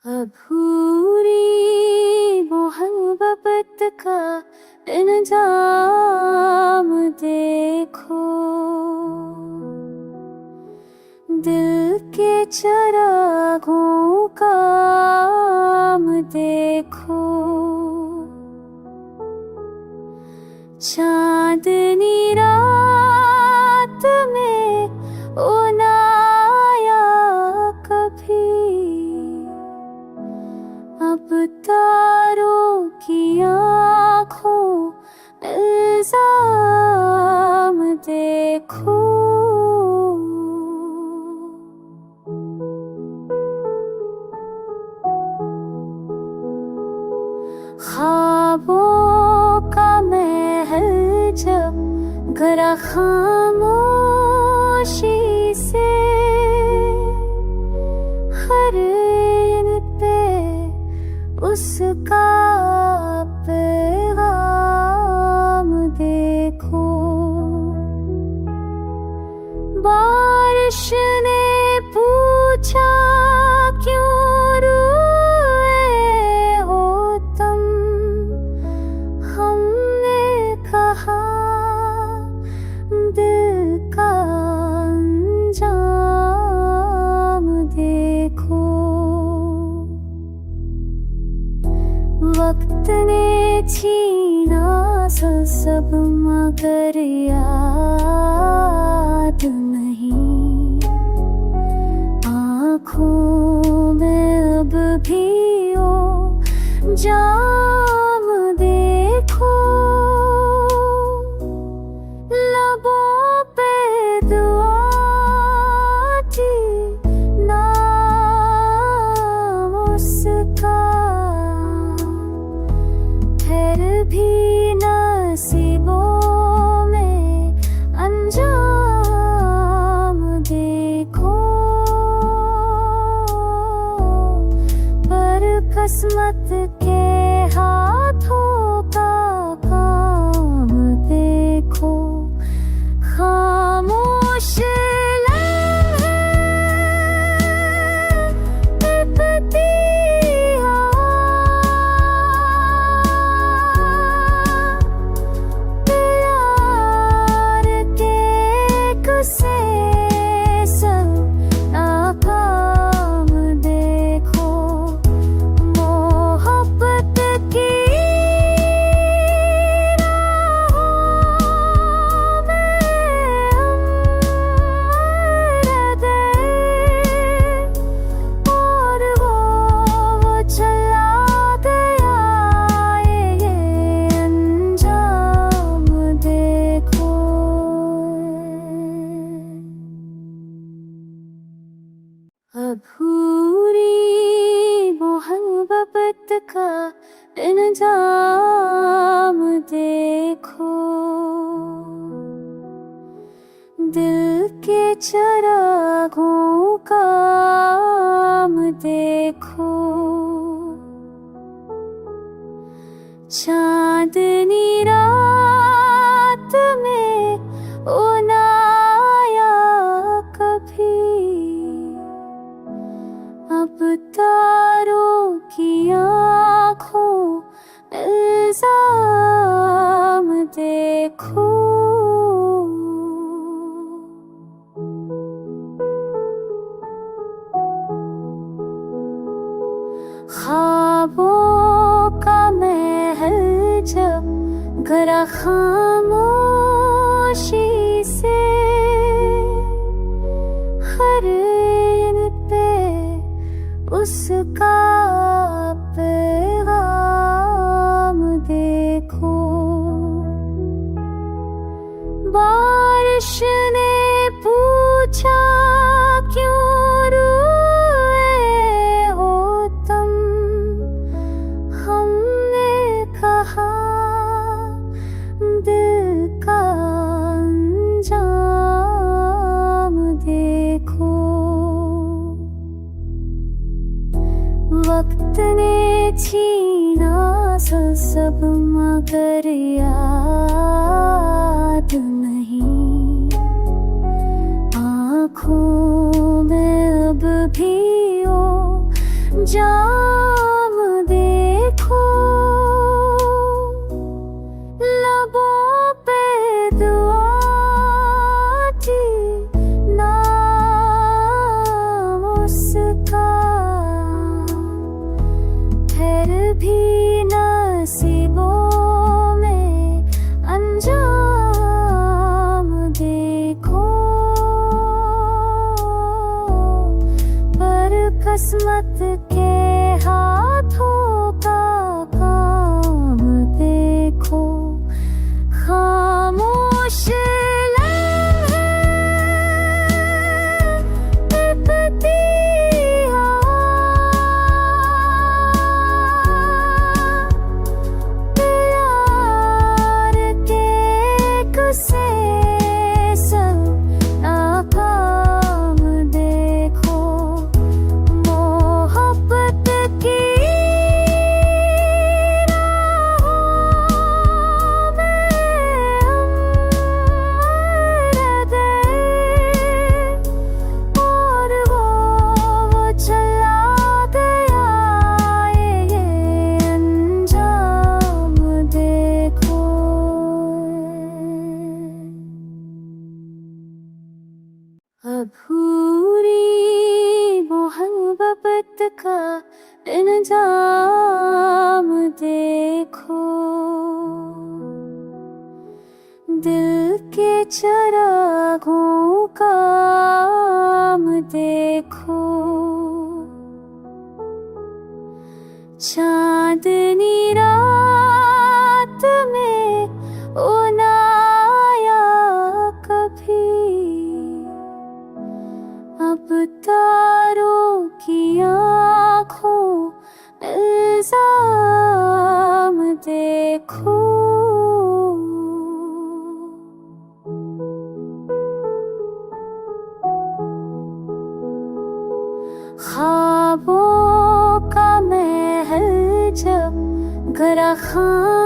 अधूरी मोहब्बत का इंजाम देखो, दिल के चरागों का काम देखो। चांदनी रात में ओ ना आया कभी, अब तारों की आँखों इल्जाम देखो। ख्वाबों का महल जब घरा खामोशी से, हर इन पे उसका पैगाम देखो। बारिश ने पूछा क्यों रोए हो तुम, हमने कहा दिल का अंजाम देखो। वक्त ने छीना सब मगर याद नहीं, आँखों में अब भी ओ जाम देखो। लबों पे दुआ थी नाम उसका, फिर भी नसीबों में अंजाम देखो। पर किस्मत के हाथों का काम देखो। खामोश लम्हे तड़पती प्यार के किस्से सब नाकाम देखो। मोहब्बत की राहों में हम गए और वो चला गया, ये अंजाम देखो। अधूरी मोहब्बत का इंजाम देखो, दिल के चरागों का काम देखो। चांदनी रात में ओ ना आया कभी, अब तारों की आँखों इल्जाम देखो। ख्वाबों का महल जब घरा खामोशी से, हर इन पे उसका पैगाम देखो। बारिश ने पूछा क्यों रोए हो तुम, हमने कहा दिल का अंजाम देखो। वक्त ने छीना सब मगर याद नहीं, आँखों में अब भी ओ अंजाम देखो, लबों पे दुआ थी नाम उसका, फिर भी नसीबों में अंजाम देखो। पर किस्मत के हाथों का काम देखो, खामोश लम्हे तड़पती प्यार के किस्से सब नाकाम देखो। मोहब्बत की राहों में हम गए और वो चला गया, ये अंजाम देखो। अधूरी मोहब्बत का इंजाम देखो, दिल के चरागों का काम देखो। चांदनी रात में ओ ना आया कभी, अब तारों की आँखों इल्जाम देखो। ख्वाबों का महल जब गरा खां